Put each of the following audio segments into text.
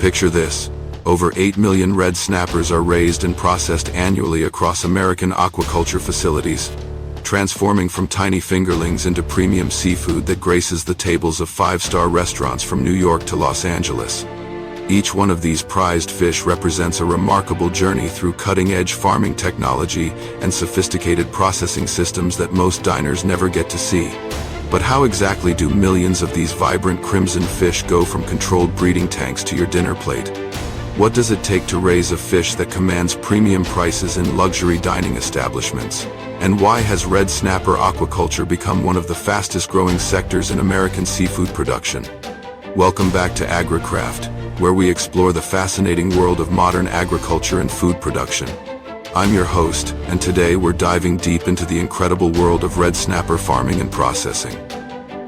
Picture this. Over 8 million red snappers are raised and processed annually across American aquaculture facilities, transforming from tiny fingerlings into premium seafood that graces the tables of five-star restaurants from New York to Los Angeles. Each one of these prized fish represents a remarkable journey through cutting-edge farming technology and sophisticated processing systems that most diners never get to see. But how exactly do millions of these vibrant crimson fish go from controlled breeding tanks to your dinner plate? What does it take to raise a fish that commands premium prices in luxury dining establishments? And why has red snapper aquaculture become one of the fastest-growing sectors in American seafood production? Welcome back to AgriCraft, where we explore the fascinating world of modern agriculture and food production. I'm your host, and today we're diving deep into the incredible world of red snapper farming and processing.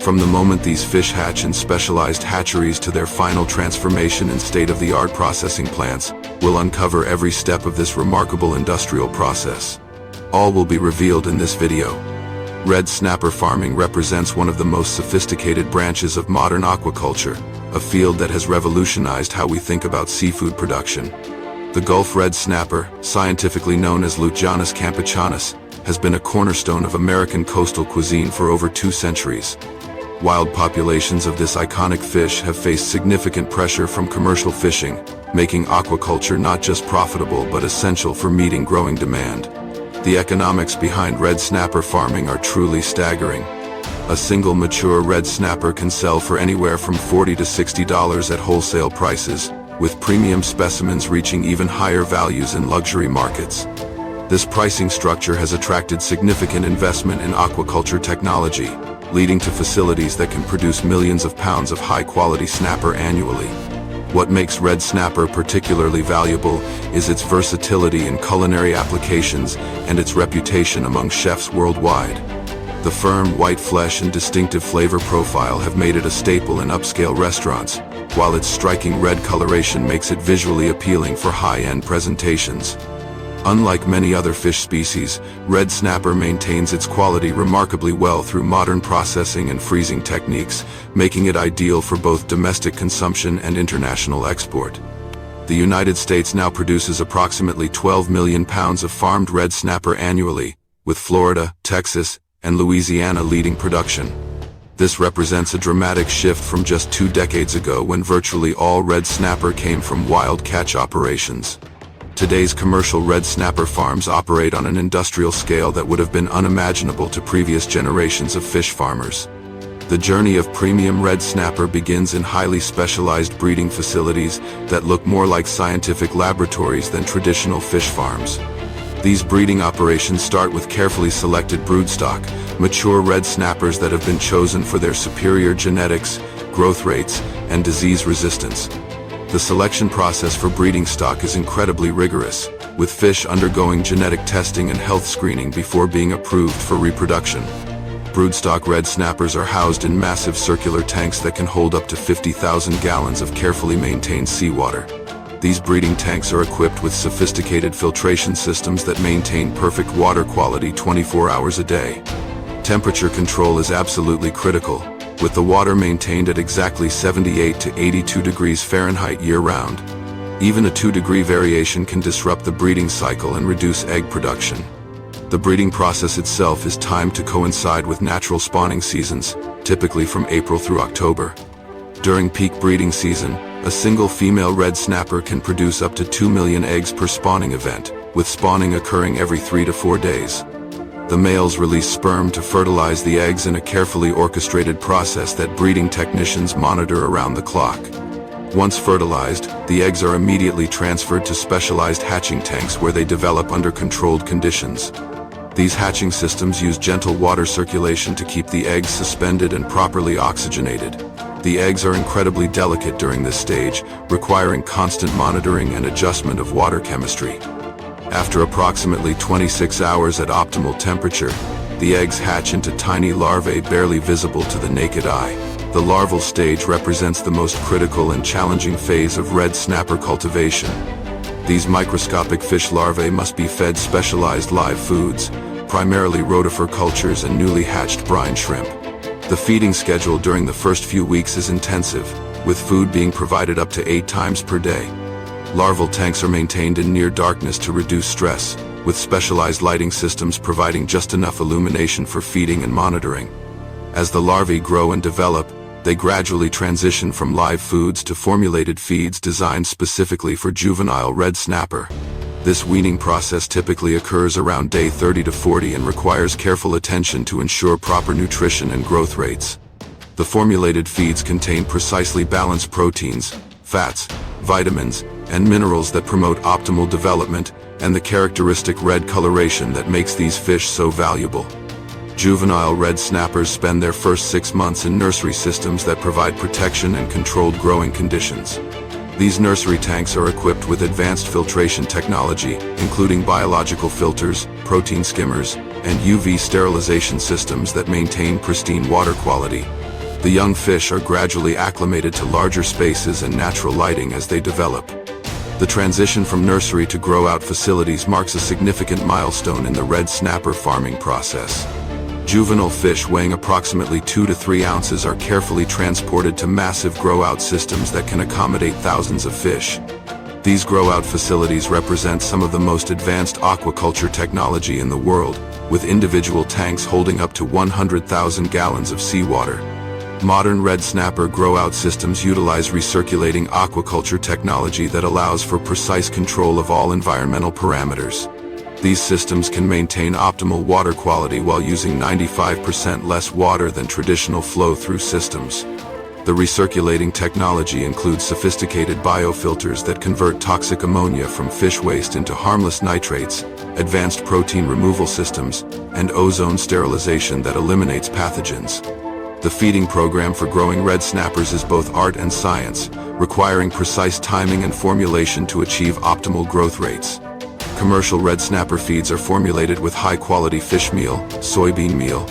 From the moment these fish hatch in specialized hatcheries to their final transformation in state-of-the-art processing plants, we'll uncover every step of this remarkable industrial process. All will be revealed in this video. Red snapper farming represents one of the most sophisticated branches of modern aquaculture, a field that has revolutionized how we think about seafood production. The Gulf red snapper, scientifically known as Lujanus campechanus, has been a cornerstone of American coastal cuisine for over 2 centuries. Wild populations of this iconic fish have faced significant pressure from commercial fishing, making aquaculture not just profitable but essential for meeting growing demand. The economics behind red snapper farming are truly staggering. A single mature red snapper can sell for anywhere from $40 to $60 at wholesale prices, with premium specimens reaching even higher values in luxury markets. This pricing structure has attracted significant investment in aquaculture technology, leading to facilities that can produce millions of pounds of high-quality snapper annually. What makes red snapper particularly valuable is its versatility in culinary applications and its reputation among chefs worldwide. The firm, white flesh and distinctive flavor profile have made it a staple in upscale restaurants, while its striking red coloration makes it visually appealing for high-end presentations. Unlike many other fish species, red snapper maintains its quality remarkably well through modern processing and freezing techniques, making it ideal for both domestic consumption and international export. The United States now produces approximately 12 million pounds of farmed red snapper annually, with Florida, Texas, and Louisiana leading production. This represents a dramatic shift from just 2 decades ago when virtually all red snapper came from wild catch operations. Today's commercial red snapper farms operate on an industrial scale that would have been unimaginable to previous generations of fish farmers. The journey of premium red snapper begins in highly specialized breeding facilities that look more like scientific laboratories than traditional fish farms. These breeding operations start with carefully selected broodstock, mature red snappers that have been chosen for their superior genetics, growth rates, and disease resistance. The selection process for breeding stock is incredibly rigorous, with fish undergoing genetic testing and health screening before being approved for reproduction. Broodstock red snappers are housed in massive circular tanks that can hold up to 50,000 gallons of carefully maintained seawater. These breeding tanks are equipped with sophisticated filtration systems that maintain perfect water quality 24 hours a day. Temperature control is absolutely critical, with the water maintained at exactly 78 to 82 degrees Fahrenheit year-round. Even a 2-degree variation can disrupt the breeding cycle and reduce egg production. The breeding process itself is timed to coincide with natural spawning seasons, typically from April through October. During peak breeding season, a single female red snapper can produce up to 2 million eggs per spawning event, with spawning occurring every 3 to 4 days. The males release sperm to fertilize the eggs in a carefully orchestrated process that breeding technicians monitor around the clock. Once fertilized, the eggs are immediately transferred to specialized hatching tanks where they develop under controlled conditions. These hatching systems use gentle water circulation to keep the eggs suspended and properly oxygenated. The eggs are incredibly delicate during this stage, requiring constant monitoring and adjustment of water chemistry. After approximately 26 hours at optimal temperature, the eggs hatch into tiny larvae barely visible to the naked eye. The larval stage represents the most critical and challenging phase of red snapper cultivation. These microscopic fish larvae must be fed specialized live foods, primarily rotifer cultures and newly hatched brine shrimp. The feeding schedule during the first few weeks is intensive, with food being provided up to 8 times per day. Larval tanks are maintained in near darkness to reduce stress, with specialized lighting systems providing just enough illumination for feeding and monitoring. As the larvae grow and develop, they gradually transition from live foods to formulated feeds designed specifically for juvenile red snapper. This weaning process typically occurs around day 30 to 40 and requires careful attention to ensure proper nutrition and growth rates. The formulated feeds contain precisely balanced proteins, fats, vitamins, and minerals that promote optimal development and the characteristic red coloration that makes these fish so valuable. Juvenile red snappers spend their first 6 months in nursery systems that provide protection and controlled growing conditions. These nursery tanks are equipped with advanced filtration technology, including biological filters, protein skimmers, and UV sterilization systems that maintain pristine water quality. The young fish are gradually acclimated to larger spaces and natural lighting as they develop. The transition from nursery to grow-out facilities marks a significant milestone in the red snapper farming process. Juvenile fish weighing approximately 2 to 3 ounces are carefully transported to massive grow-out systems that can accommodate thousands of fish. These grow-out facilities represent some of the most advanced aquaculture technology in the world, with individual tanks holding up to 100,000 gallons of seawater. Modern red snapper grow-out systems utilize recirculating aquaculture technology that allows for precise control of all environmental parameters. These systems can maintain optimal water quality while using 95% less water than traditional flow-through systems. The recirculating technology includes sophisticated biofilters that convert toxic ammonia from fish waste into harmless nitrates, advanced protein removal systems, and ozone sterilization that eliminates pathogens. The feeding program for growing red snappers is both art and science, requiring precise timing and formulation to achieve optimal growth rates. Commercial red snapper feeds are formulated with high-quality fish meal, soybean meal,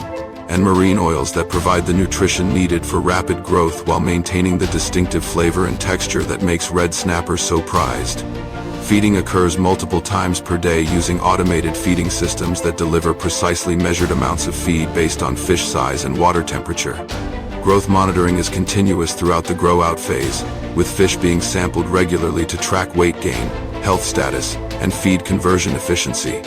and marine oils that provide the nutrition needed for rapid growth while maintaining the distinctive flavor and texture that makes red snapper so prized. Feeding occurs multiple times per day using automated feeding systems that deliver precisely measured amounts of feed based on fish size and water temperature. Growth monitoring is continuous throughout the grow-out phase, with fish being sampled regularly to track weight gain, health status, and feed conversion efficiency.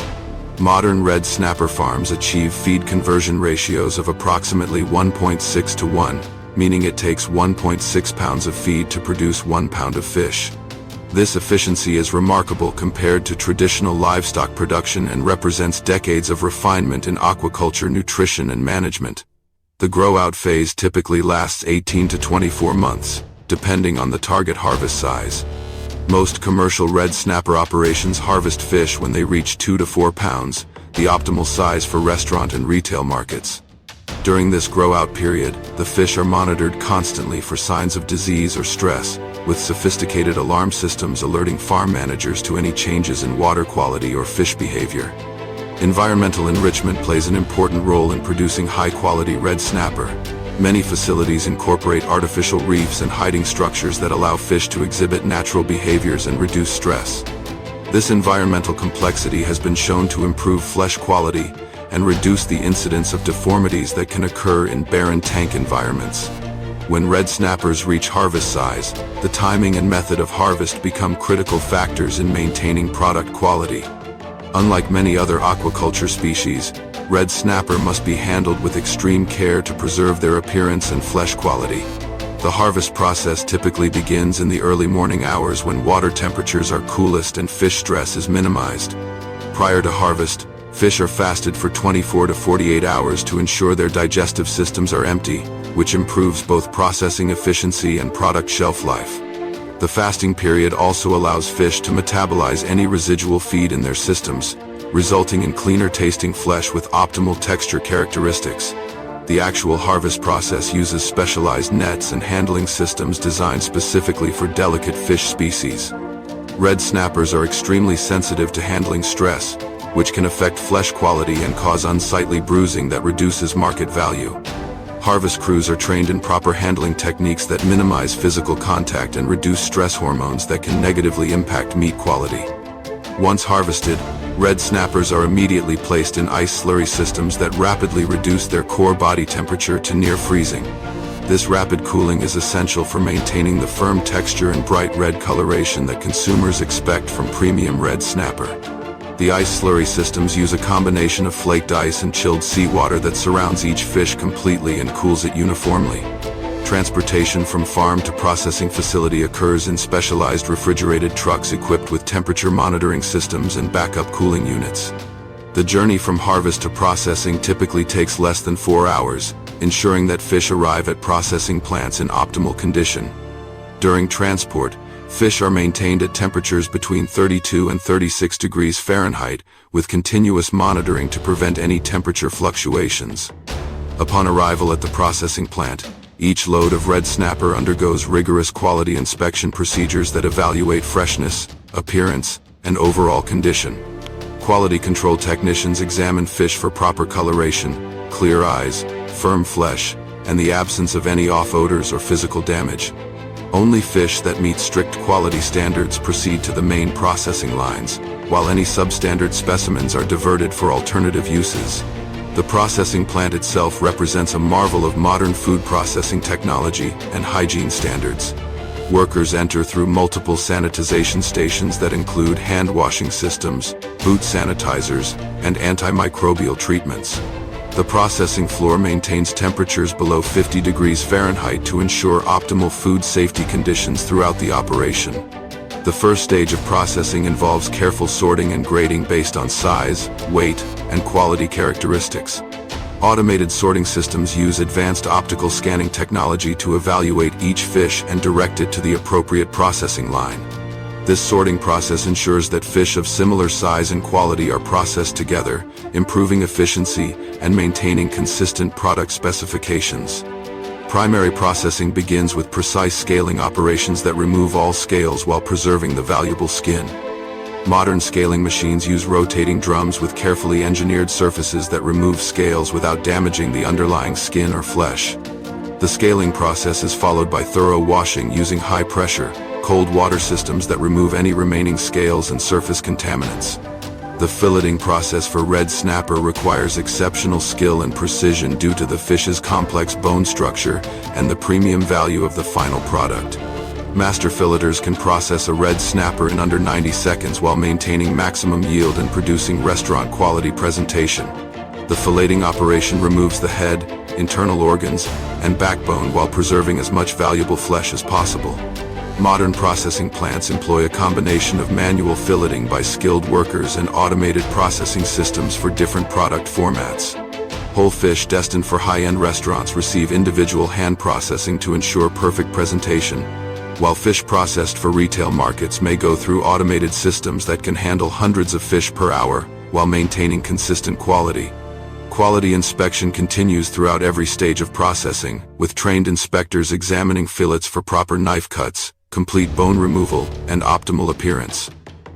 Modern red snapper farms achieve feed conversion ratios of approximately 1.6 to 1, meaning it takes 1.6 pounds of feed to produce 1 pound of fish. This efficiency is remarkable compared to traditional livestock production and represents decades of refinement in aquaculture nutrition and management. The grow-out phase typically lasts 18 to 24 months, depending on the target harvest size. Most commercial red snapper operations harvest fish when they reach 2 to 4 pounds, the optimal size for restaurant and retail markets. During this grow-out period, the fish are monitored constantly for signs of disease or stress, with sophisticated alarm systems alerting farm managers to any changes in water quality or fish behavior. Environmental enrichment plays an important role in producing high-quality red snapper. Many facilities incorporate artificial reefs and hiding structures that allow fish to exhibit natural behaviors and reduce stress. This environmental complexity has been shown to improve flesh quality and reduce the incidence of deformities that can occur in barren tank environments. When red snappers reach harvest size, the timing and method of harvest become critical factors in maintaining product quality. Unlike many other aquaculture species, red snapper must be handled with extreme care to preserve their appearance and flesh quality. The harvest process typically begins in the early morning hours when water temperatures are coolest and fish stress is minimized. Prior to harvest, fish are fasted for 24 to 48 hours to ensure their digestive systems are empty, which improves both processing efficiency and product shelf life. The fasting period also allows fish to metabolize any residual feed in their systems, resulting in cleaner tasting flesh with optimal texture characteristics. The actual harvest process uses specialized nets and handling systems designed specifically for delicate fish species. Red snappers are extremely sensitive to handling stress, which can affect flesh quality and cause unsightly bruising that reduces market value. Harvest crews are trained in proper handling techniques that minimize physical contact and reduce stress hormones that can negatively impact meat quality. Once harvested, red snappers are immediately placed in ice slurry systems that rapidly reduce their core body temperature to near freezing. This rapid cooling is essential for maintaining the firm texture and bright red coloration that consumers expect from premium red snapper. The ice slurry systems use a combination of flaked ice and chilled seawater that surrounds each fish completely and cools it uniformly. Transportation from farm to processing facility occurs in specialized refrigerated trucks equipped with temperature monitoring systems and backup cooling units. The journey from harvest to processing typically takes less than 4 hours, ensuring that fish arrive at processing plants in optimal condition. During transport, fish are maintained at temperatures between 32 and 36 degrees Fahrenheit, with continuous monitoring to prevent any temperature fluctuations. Upon arrival at the processing plant, each load of red snapper undergoes rigorous quality inspection procedures that evaluate freshness, appearance, and overall condition. Quality control technicians examine fish for proper coloration, clear eyes, firm flesh, and the absence of any off odors or physical damage. Only fish that meet strict quality standards proceed to the main processing lines, while any substandard specimens are diverted for alternative uses. The processing plant itself represents a marvel of modern food processing technology and hygiene standards. Workers enter through multiple sanitization stations that include hand-washing systems, boot sanitizers, and antimicrobial treatments. The processing floor maintains temperatures below 50 degrees Fahrenheit to ensure optimal food safety conditions throughout the operation. The first stage of processing involves careful sorting and grading based on size, weight, and quality characteristics. Automated sorting systems use advanced optical scanning technology to evaluate each fish and direct it to the appropriate processing line. This sorting process ensures that fish of similar size and quality are processed together, improving efficiency and maintaining consistent product specifications. Primary processing begins with precise scaling operations that remove all scales while preserving the valuable skin. Modern scaling machines use rotating drums with carefully engineered surfaces that remove scales without damaging the underlying skin or flesh. The scaling process is followed by thorough washing using high-pressure, cold water systems that remove any remaining scales and surface contaminants. The filleting process for red snapper requires exceptional skill and precision due to the fish's complex bone structure and the premium value of the final product. Master filleters can process a red snapper in under 90 seconds while maintaining maximum yield and producing restaurant-quality presentation. The filleting operation removes the head, internal organs, and backbone while preserving as much valuable flesh as possible. Modern processing plants employ a combination of manual filleting by skilled workers and automated processing systems for different product formats. Whole fish destined for high-end restaurants receive individual hand processing to ensure perfect presentation, while fish processed for retail markets may go through automated systems that can handle hundreds of fish per hour while maintaining consistent quality. Quality inspection continues throughout every stage of processing, with trained inspectors examining fillets for proper knife cuts, complete bone removal, and optimal appearance.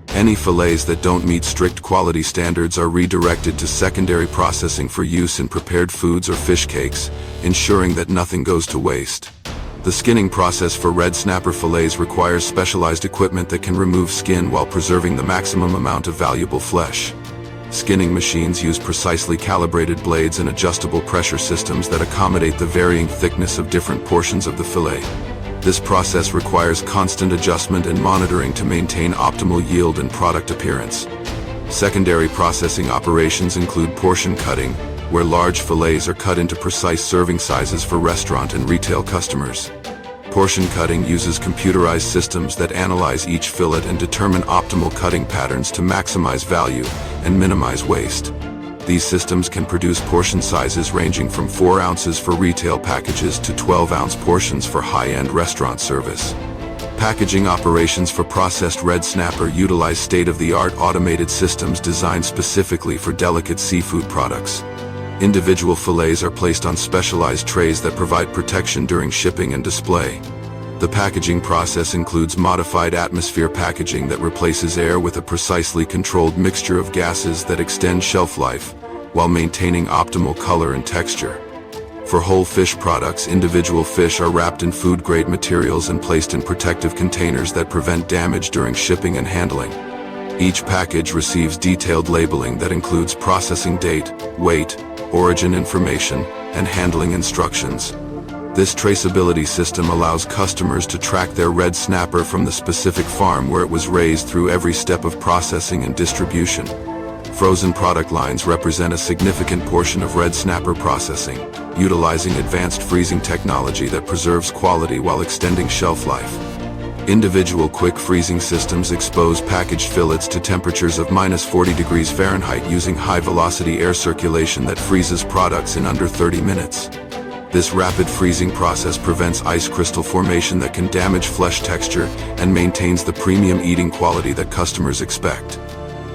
Any fillets that don't meet strict quality standards are redirected to secondary processing for use in prepared foods or fish cakes, ensuring that nothing goes to waste. The skinning process for red snapper fillets requires specialized equipment that can remove skin while preserving the maximum amount of valuable flesh. Skinning machines use precisely calibrated blades and adjustable pressure systems that accommodate the varying thickness of different portions of the fillet. This process requires constant adjustment and monitoring to maintain optimal yield and product appearance. Secondary processing operations include portion cutting, where large fillets are cut into precise serving sizes for restaurant and retail customers. Portion cutting uses computerized systems that analyze each fillet and determine optimal cutting patterns to maximize value and minimize waste. These systems can produce portion sizes ranging from 4 ounces for retail packages to 12-ounce portions for high-end restaurant service. Packaging operations for processed red snapper utilize state-of-the-art automated systems designed specifically for delicate seafood products. Individual fillets are placed on specialized trays that provide protection during shipping and display. The packaging process includes modified atmosphere packaging that replaces air with a precisely controlled mixture of gases that extend shelf life, while maintaining optimal color and texture. For whole fish products, individual fish are wrapped in food-grade materials and placed in protective containers that prevent damage during shipping and handling. Each package receives detailed labeling that includes processing date, weight, origin information, and handling instructions. This traceability system allows customers to track their red snapper from the specific farm where it was raised through every step of processing and distribution. Frozen product lines represent a significant portion of red snapper processing, utilizing advanced freezing technology that preserves quality while extending shelf life. Individual quick freezing systems expose packaged fillets to temperatures of -40°F using high-velocity air circulation that freezes products in under 30 minutes. This rapid freezing process prevents ice crystal formation that can damage flesh texture and maintains the premium eating quality that customers expect.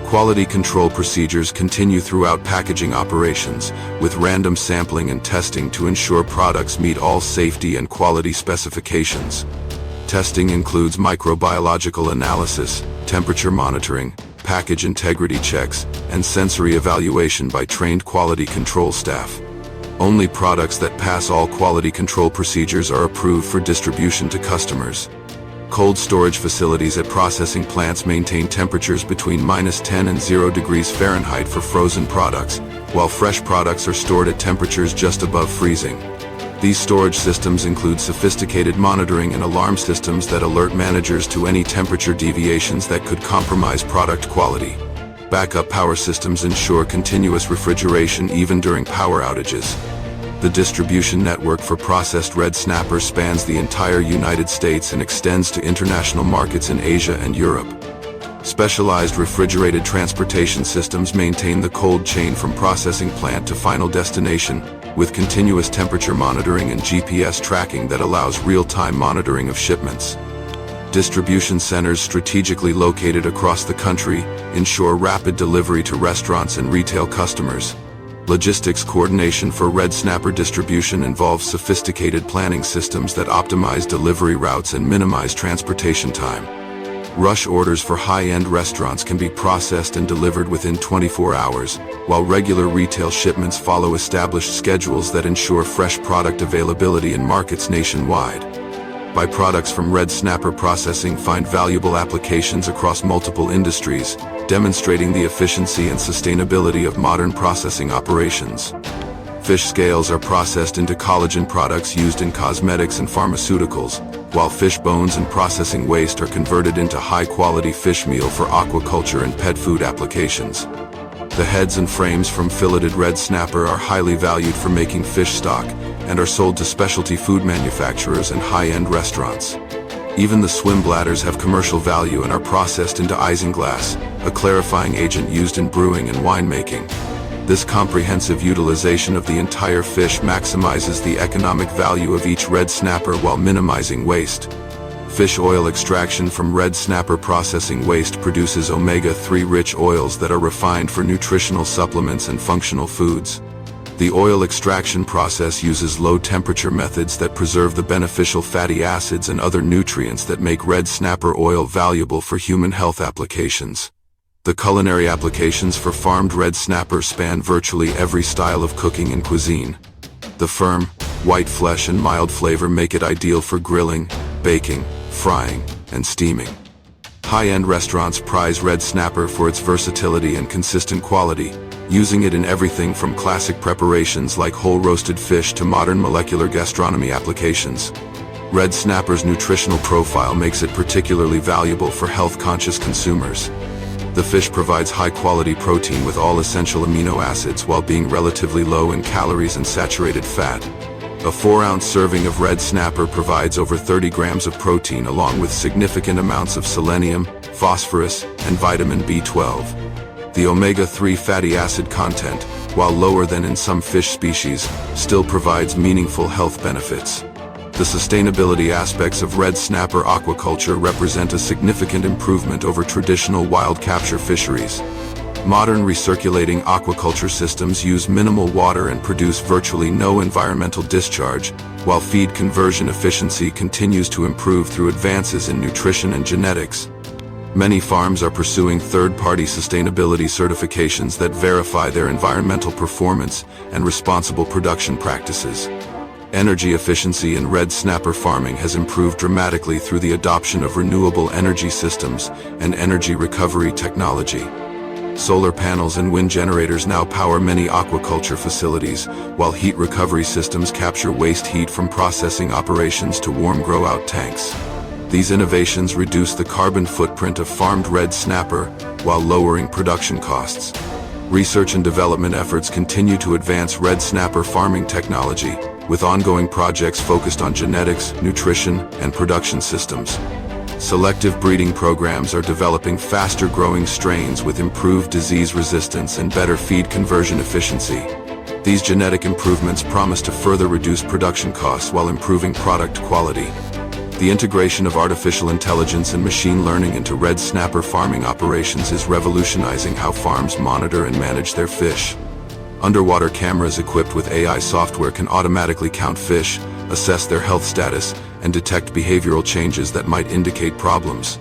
Quality control procedures continue throughout packaging operations, with random sampling and testing to ensure products meet all safety and quality specifications. Testing includes microbiological analysis, temperature monitoring, package integrity checks, and sensory evaluation by trained quality control staff. Only products that pass all quality control procedures are approved for distribution to customers. Cold storage facilities at processing plants maintain temperatures between -10 and 0 degrees Fahrenheit for frozen products, while fresh products are stored at temperatures just above freezing. These storage systems include sophisticated monitoring and alarm systems that alert managers to any temperature deviations that could compromise product quality. Backup power systems ensure continuous refrigeration even during power outages. The distribution network for processed red snapper spans the entire United States and extends to international markets in Asia and Europe. Specialized refrigerated transportation systems maintain the cold chain from processing plant to final destination, with continuous temperature monitoring and GPS tracking that allows real-time monitoring of shipments. Distribution centers strategically located across the country ensure rapid delivery to restaurants and retail customers. Logistics coordination for red snapper distribution involves sophisticated planning systems that optimize delivery routes and minimize transportation time. Rush orders for high-end restaurants can be processed and delivered within 24 hours, while regular retail shipments follow established schedules that ensure fresh product availability in markets nationwide. Byproducts from red snapper processing find valuable applications across multiple industries, demonstrating the efficiency and sustainability of modern processing operations. Fish scales are processed into collagen products used in cosmetics and pharmaceuticals, while fish bones and processing waste are converted into high-quality fish meal for aquaculture and pet food applications. The heads and frames from filleted red snapper are highly valued for making fish stock and are sold to specialty food manufacturers and high-end restaurants. Even the swim bladders have commercial value and are processed into isinglass, a clarifying agent used in brewing and winemaking. This comprehensive utilization of the entire fish maximizes the economic value of each red snapper while minimizing waste. Fish oil extraction from red snapper processing waste produces omega-3 rich oils that are refined for nutritional supplements and functional foods. The oil extraction process uses low-temperature methods that preserve the beneficial fatty acids and other nutrients that make red snapper oil valuable for human health applications. The culinary applications for farmed red snapper span virtually every style of cooking and cuisine. The firm, white flesh and mild flavor make it ideal for grilling, baking, frying, and steaming. High-end restaurants prize red snapper for its versatility and consistent quality, using it in everything from classic preparations like whole roasted fish to modern molecular gastronomy applications. Red snapper's nutritional profile makes it particularly valuable for health-conscious consumers. The fish provides high-quality protein with all essential amino acids while being relatively low in calories and saturated fat. A 4-ounce serving of red snapper provides over 30 grams of protein along with significant amounts of selenium, phosphorus, and vitamin B12. The omega-3 fatty acid content, while lower than in some fish species, still provides meaningful health benefits. The sustainability aspects of red snapper aquaculture represent a significant improvement over traditional wild capture fisheries. Modern recirculating aquaculture systems use minimal water and produce virtually no environmental discharge, while feed conversion efficiency continues to improve through advances in nutrition and genetics. Many farms are pursuing third-party sustainability certifications that verify their environmental performance and responsible production practices. Energy efficiency in red snapper farming has improved dramatically through the adoption of renewable energy systems and energy recovery technology. Solar panels and wind generators now power many aquaculture facilities, while heat recovery systems capture waste heat from processing operations to warm grow-out tanks. These innovations reduce the carbon footprint of farmed red snapper while lowering production costs. Research and development efforts continue to advance red snapper farming technology, with ongoing projects focused on genetics, nutrition, and production systems. Selective breeding programs are developing faster-growing strains with improved disease resistance and better feed conversion efficiency. These genetic improvements promise to further reduce production costs while improving product quality. The integration of artificial intelligence and machine learning into red snapper farming operations is revolutionizing how farms monitor and manage their fish. Underwater cameras equipped with AI software can automatically count fish, assess their health status, and detect behavioral changes that might indicate problems.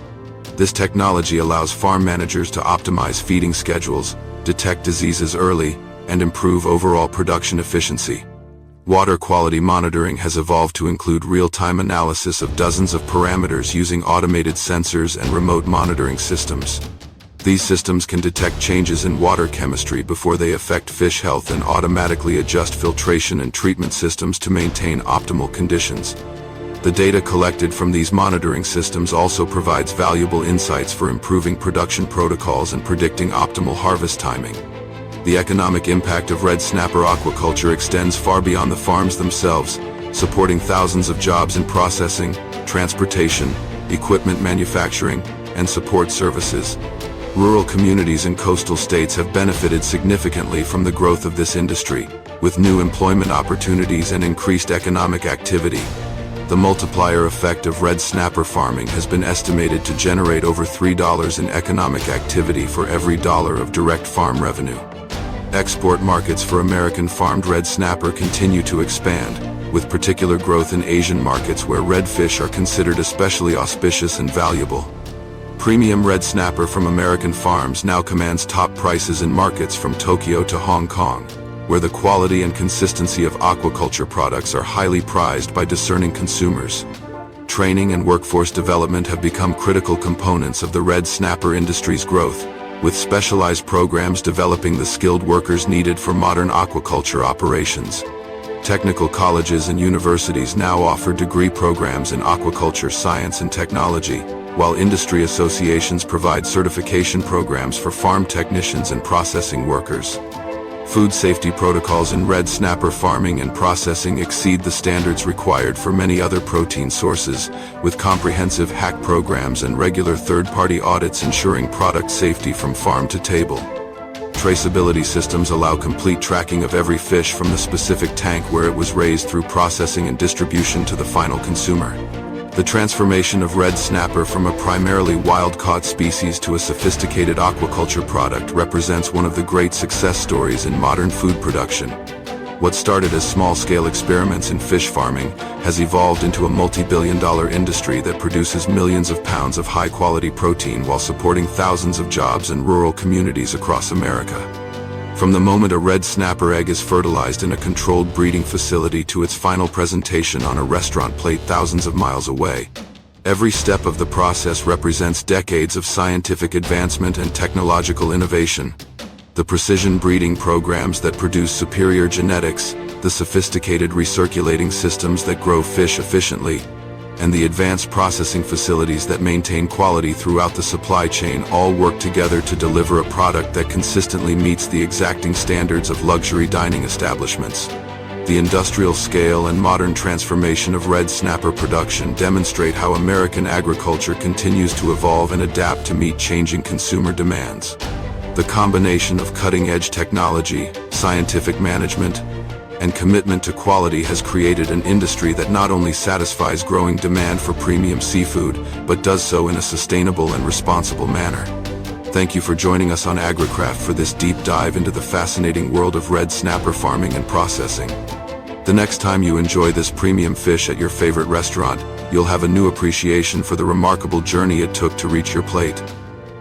This technology allows farm managers to optimize feeding schedules, detect diseases early, and improve overall production efficiency. Water quality monitoring has evolved to include real-time analysis of dozens of parameters using automated sensors and remote monitoring systems. These systems can detect changes in water chemistry before they affect fish health and automatically adjust filtration and treatment systems to maintain optimal conditions. The data collected from these monitoring systems also provides valuable insights for improving production protocols and predicting optimal harvest timing. The economic impact of red snapper aquaculture extends far beyond the farms themselves, supporting thousands of jobs in processing, transportation, equipment manufacturing, and support services. Rural communities in coastal states have benefited significantly from the growth of this industry, with new employment opportunities and increased economic activity. The multiplier effect of red snapper farming has been estimated to generate over $3 in economic activity for every dollar of direct farm revenue. Export markets for American farmed red snapper continue to expand, with particular growth in Asian markets where red fish are considered especially auspicious and valuable. Premium red snapper from American farms now commands top prices in markets from Tokyo to Hong Kong, where the quality and consistency of aquaculture products are highly prized by discerning consumers. Training and workforce development have become critical components of the red snapper industry's growth, with specialized programs developing the skilled workers needed for modern aquaculture operations. Technical colleges and universities now offer degree programs in aquaculture science and technology, while industry associations provide certification programs for farm technicians and processing workers. Food safety protocols in red snapper farming and processing exceed the standards required for many other protein sources, with comprehensive hack programs and regular third-party audits ensuring product safety from farm to table. Traceability systems allow complete tracking of every fish from the specific tank where it was raised through processing and distribution to the final consumer. The transformation of red snapper from a primarily wild-caught species to a sophisticated aquaculture product represents one of the great success stories in modern food production. What started as small-scale experiments in fish farming has evolved into a multi-billion-dollar industry that produces millions of pounds of high-quality protein while supporting thousands of jobs in rural communities across America. From the moment a red snapper egg is fertilized in a controlled breeding facility to its final presentation on a restaurant plate thousands of miles away, every step of the process represents decades of scientific advancement and technological innovation. The precision breeding programs that produce superior genetics, the sophisticated recirculating systems that grow fish efficiently, and the advanced processing facilities that maintain quality throughout the supply chain all work together to deliver a product that consistently meets the exacting standards of luxury dining establishments. The industrial scale and modern transformation of red snapper production demonstrate how American agriculture continues to evolve and adapt to meet changing consumer demands. The combination of cutting-edge technology, scientific management, and commitment to quality has created an industry that not only satisfies growing demand for premium seafood, but does so in a sustainable and responsible manner. Thank you for joining us on AgriCraft for this deep dive into the fascinating world of red snapper farming and processing. The next time you enjoy this premium fish at your favorite restaurant, you'll have a new appreciation for the remarkable journey it took to reach your plate.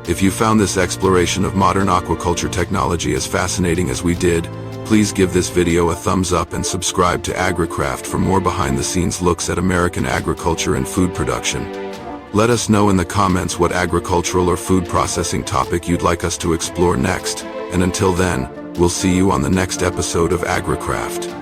If you found this exploration of modern aquaculture technology as fascinating as we did, please give this video a thumbs up and subscribe to AgriCraft for more behind-the-scenes looks at American agriculture and food production. Let us know in the comments what agricultural or food processing topic you'd like us to explore next, and until then, we'll see you on the next episode of AgriCraft.